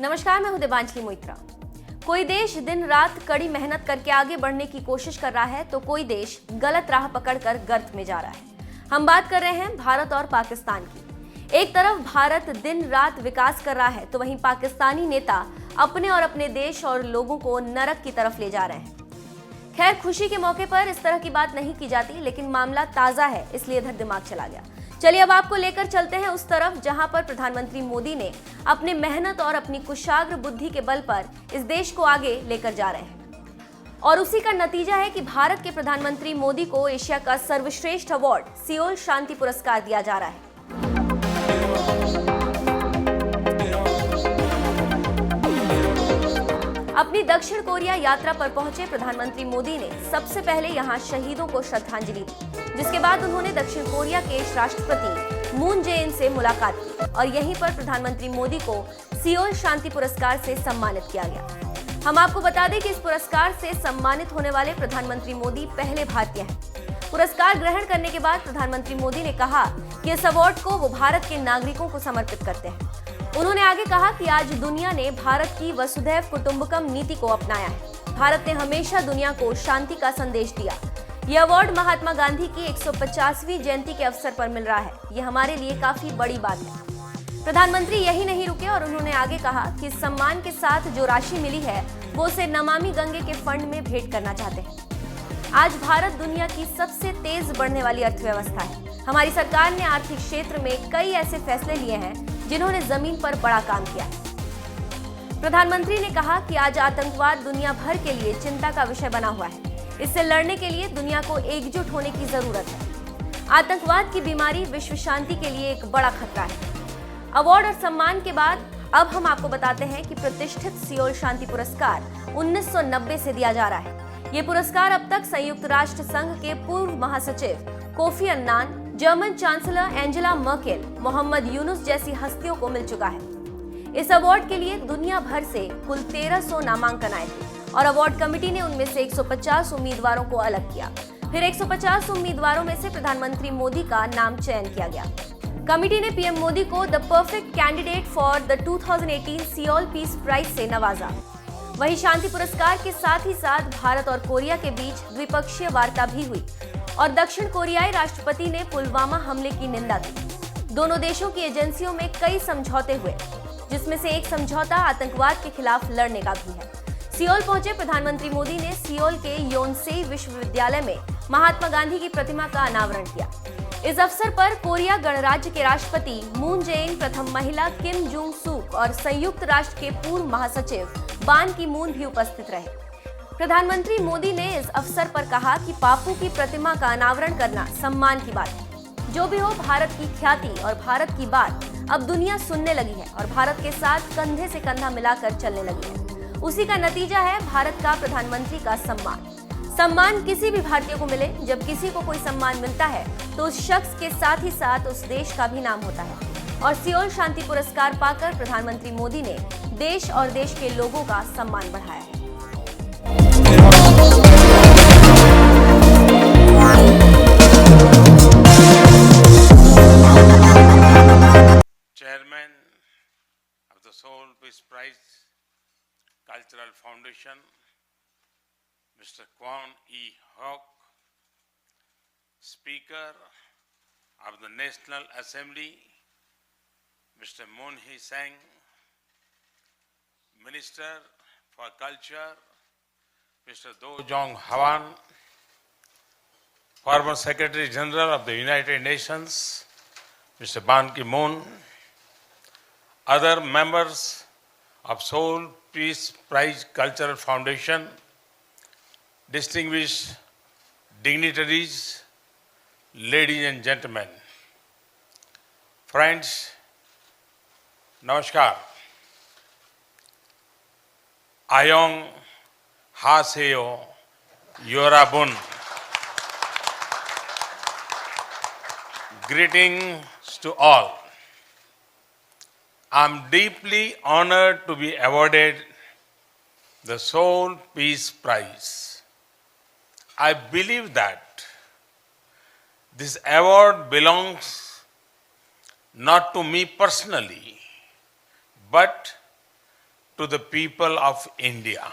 नमस्कार, मैं हूं देवांजलि मोइत्रा। कोई देश दिन रात कड़ी मेहनत करके आगे बढ़ने की कोशिश कर रहा है तो कोई देश गलत राह पकड़कर गर्त में जा रहा है। हम बात कर रहे हैं भारत और पाकिस्तान की। एक तरफ भारत दिन रात विकास कर रहा है तो वहीं पाकिस्तानी नेता अपने और अपने देश और लोगों को नरक की तरफ ले जा रहे हैं। खैर, खुशी के मौके पर इस तरह की बात नहीं की जाती, लेकिन मामला ताजा है इसलिए इधर दिमाग चला गया। चलिए अब आपको लेकर चलते हैं उस तरफ जहां पर प्रधानमंत्री मोदी ने अपने मेहनत और अपनी कुशाग्र बुद्धि के बल पर इस देश को आगे लेकर जा रहे हैं। और उसी का नतीजा है कि भारत के प्रधानमंत्री मोदी को एशिया का सर्वश्रेष्ठ अवार्ड सियोल शांति पुरस्कार दिया जा रहा है। अपनी दक्षिण कोरिया यात्रा पर पहुंचे प्रधानमंत्री मोदी ने सबसे पहले यहां शहीदों को श्रद्धांजलि दी, जिसके बाद उन्होंने दक्षिण कोरिया के राष्ट्रपति मून जे इन से मुलाकात की और यहीं पर प्रधानमंत्री मोदी को सियोल शांति पुरस्कार से सम्मानित किया गया। हम आपको बता दें कि इस पुरस्कार से सम्मानित होने वाले प्रधानमंत्री मोदी पहले भारतीय हैं। पुरस्कार ग्रहण करने के बाद प्रधानमंत्री मोदी ने कहा कि इस अवार्ड को वो भारत के नागरिकों को समर्पित करते हैं। उन्होंने आगे कहा कि आज दुनिया ने भारत की वसुधैव कुटुंबकम नीति को अपनाया है। भारत ने हमेशा दुनिया को शांति का संदेश दिया। यह अवार्ड महात्मा गांधी की 150वीं जयंती के अवसर पर मिल रहा है। यह हमारे लिए काफी बड़ी बात है। प्रधानमंत्री यही नहीं रुके और उन्होंने आगे कहा कि इस सम्मान के साथ जो राशि मिली है वो उसे नमामि गंगे के फंड में भेंट करना चाहते हैं। आज भारत दुनिया की सबसे तेज बढ़ने वाली अर्थव्यवस्था है। हमारी सरकार ने आर्थिक क्षेत्र में कई ऐसे फैसले लिए हैं जिन्होंने जमीन पर बड़ा काम किया है। प्रधानमंत्री ने कहा कि आज आतंकवाद दुनिया भर के लिए चिंता का विषय बना हुआ है। इससे लड़ने के लिए दुनिया को एकजुट होने की जरूरत है। आतंकवाद की बीमारी विश्व शांति के लिए एक बड़ा खतरा है। अवार्ड और सम्मान के बाद अब हम आपको बताते हैं कि प्रतिष्ठित सियोल शांति पुरस्कार 1990 से दिया जा रहा है। ये पुरस्कार अब तक संयुक्त राष्ट्र संघ के पूर्व महासचिव Kofi Annan, German chancellor Angela Merkel, Mohammad Yunus जैसी हस्तियों को मिल चुका है। इस अवार्ड के लिए दुनिया भर से कुल 1300 नामांकन आए थे और अवार्ड कमेटी ने उनमें से 150 उम्मीदवारों को अलग किया। फिर 150 उम्मीदवारों में से प्रधानमंत्री मोदी का नाम चयन किया गया। कमेटी ने पीएम मोदी को the perfect candidate for the 2018 Seoul peace prize से नवाजा। वहीं शांति पुरस्कार के साथ ही साथ भारत और कोरिया के बीच द्विपक्षीय वार्ता भी हुई और दक्षिण कोरियाई राष्ट्रपति ने पुलवामा हमले की निंदा की। दोनों देशों की एजेंसियों में कई समझौते हुए, जिसमें से एक समझौता आतंकवाद के खिलाफ लड़ने का भी है। सियोल पहुंचे प्रधानमंत्री मोदी ने सियोल के योनसेई विश्वविद्यालय में महात्मा गांधी की प्रतिमा का अनावरण किया। इस अवसर पर कोरिया गणराज्य के राष्ट्रपति मून जे इन, प्रथम महिला किम जोंग सूक और संयुक्त राष्ट्र के पूर्व महासचिव बान की मून भी उपस्थित रहे। प्रधानमंत्री मोदी ने इस अवसर पर कहा कि बापू की प्रतिमा का अनावरण करना सम्मान की बात है। जो भी हो, भारत की ख्याति और भारत की बात अब दुनिया सुनने लगी है और भारत के साथ कंधे से कंधा मिलाकर चलने लगी है। उसी का नतीजा है भारत का प्रधानमंत्री का सम्मान। सम्मान किसी भी भारतीय को मिले, जब किसी को कोई सम्मान मिलता है तो उस शख्स के साथ ही साथ उस देश का भी नाम होता है। और सियोल शांति पुरस्कार पाकर प्रधानमंत्री मोदी ने देश और देश के लोगों का सम्मान बढ़ाया है। Chairman of the Seoul Peace Prize Cultural Foundation, Mr. Kwon E-Hock, Speaker of the National Assembly, Mr. Moon Hee-sang, Minister for Culture, Mr. Do Jong Hwan, former Secretary General of the United Nations, Mr. Ban Ki-moon, other members of Seoul Peace Prize Cultural Foundation, distinguished dignitaries, ladies and gentlemen, friends, Namaskar. Ayong Haseo Yorabun. Greetings to all. I am deeply honored to be awarded the Seoul Peace Prize. I believe that this award belongs not to me personally, but to the people of India.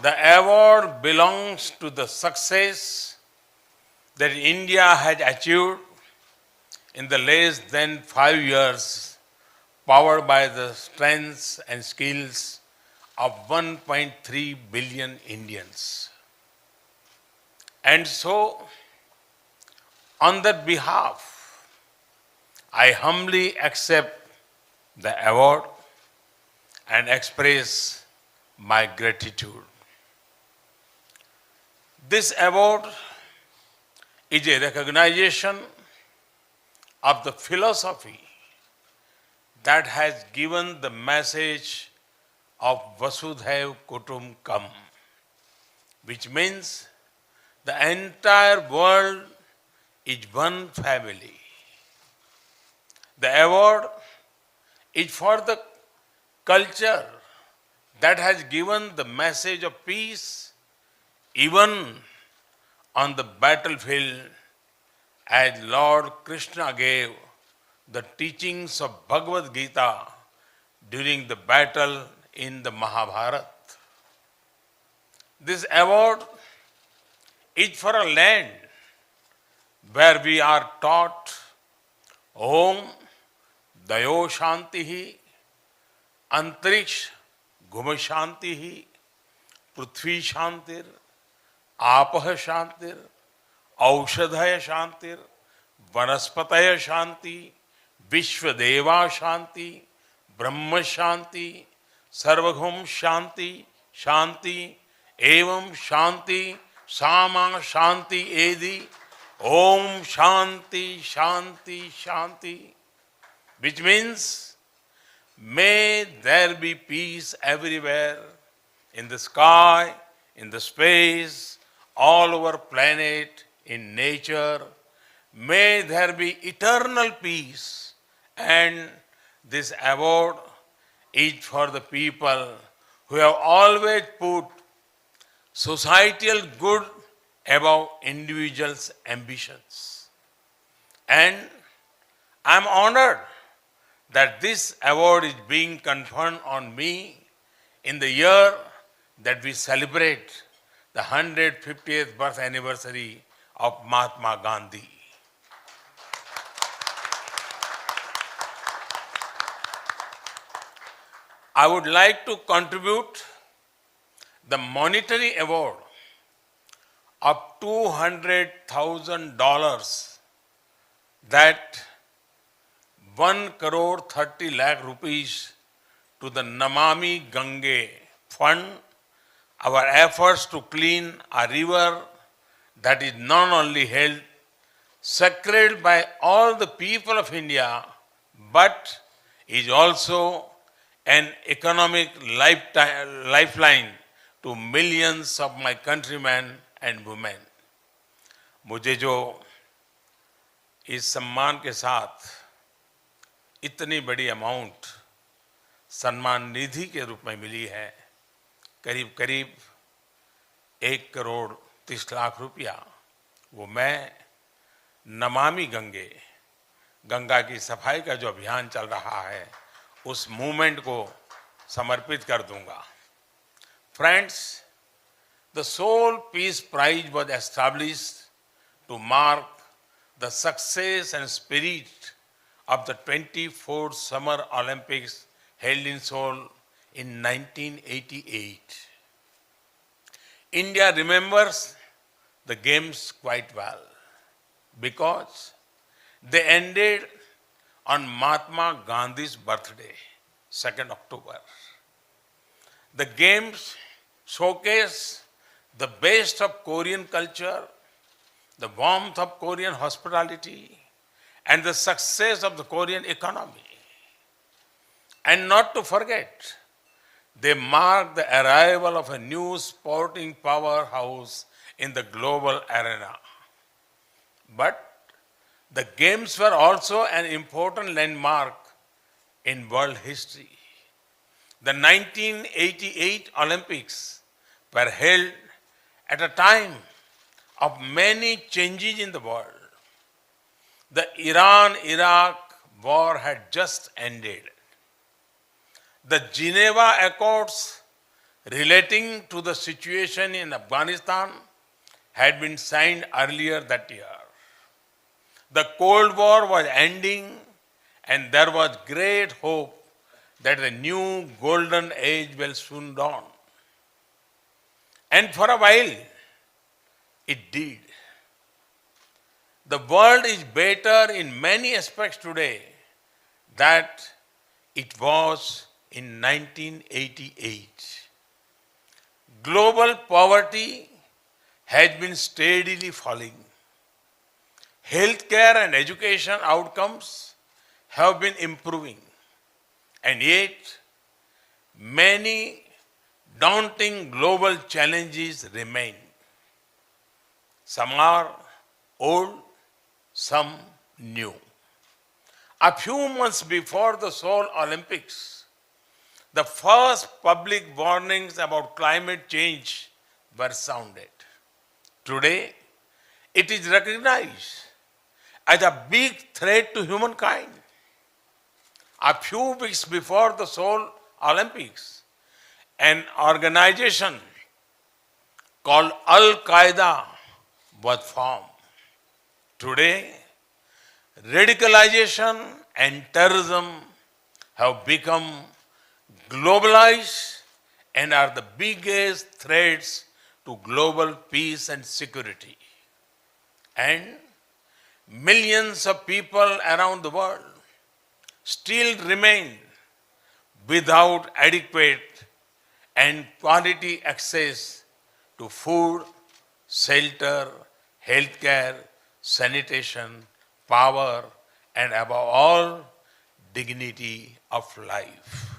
The award belongs to the success that India has achieved in the less than 5 years, powered by the strengths and skills of 1.3 billion Indians. And so, on that behalf, I humbly accept the award and express my gratitude. This award is a recognition of the philosophy that has given the message of Vasudhaiv Kutumbakam, which means the entire world is one family. The award is for the culture that has given the message of peace even on the battlefield, as Lord Krishna gave the teachings of Bhagavad Gita during the battle in the Mahabharata. This award is for a land where we are taught Om Dayo Shantihi, Antariksh Ghum Shantihi, Prithvi Shantir, Apah Shantir, Aushadhaya Shantir, Vanaspataya Shanti, Vishwadeva Shanti, Brahma Shanti, Sarvaghum Shanti, Shanti, Evam Shanti, Sama Shanti Edi, Om Shanti, Shanti, Shanti, which means may there be peace everywhere, in the sky, in the space, all over planet, in nature. May there be eternal peace. And this award is for the people who have always put societal good above individuals' ambitions. And I am honored that this award is being conferred on me in the year that we celebrate the 150th birth anniversary of Mahatma Gandhi. I would like to contribute the monetary award of $200,000, that 1,30 lakh rupees, to the Namami Gange fund, our efforts to clean a river that is not only held sacred by all the people of India, but is also an economic lifeline to millions of my countrymen and women. मुझे जो इस सम्मान के साथ इतनी बड़ी amount Samman Nidhi के रूप में मिली है, करीब करीब 1,30,00,000 रुपया, वो मैं नमामि गंगे, गंगा की सफाई का जो अभियान चल रहा है, उस मूवमेंट को समर्पित कर दूंगा. Friends, the Seoul Peace Prize was established to mark the success and spirit of the 24th Summer Olympics held in Seoul in 1988. India remembers the games quite well because they ended on Mahatma Gandhi's birthday, 2nd October. The games showcase the best of Korean culture, the warmth of Korean hospitality, and the success of the Korean economy. And not to forget, they mark the arrival of a new sporting powerhouse in the global arena. But the games were also an important landmark in world history. The 1988 Olympics were held at a time of many changes in the world. The Iran-Iraq war had just ended. The Geneva Accords relating to the situation in Afghanistan had been signed earlier that year. The Cold War was ending, and there was great hope that the new golden age will soon dawn. And for a while, it did. The world is better in many aspects today than it was in 1988. Global poverty has been steadily falling. Healthcare and education outcomes have been improving. And yet, many daunting global challenges remain. Some are old, some new. A few months before the Seoul Olympics, the first public warnings about climate change were sounded. Today, it is recognized as a big threat to humankind. A few weeks before the Seoul Olympics, an organization called Al-Qaeda was formed. Today, radicalization and terrorism have become globalized and are the biggest threats to global peace and security. And millions of people around the world still remain without adequate and quality access to food, shelter, healthcare, sanitation, power, and above all, dignity of life.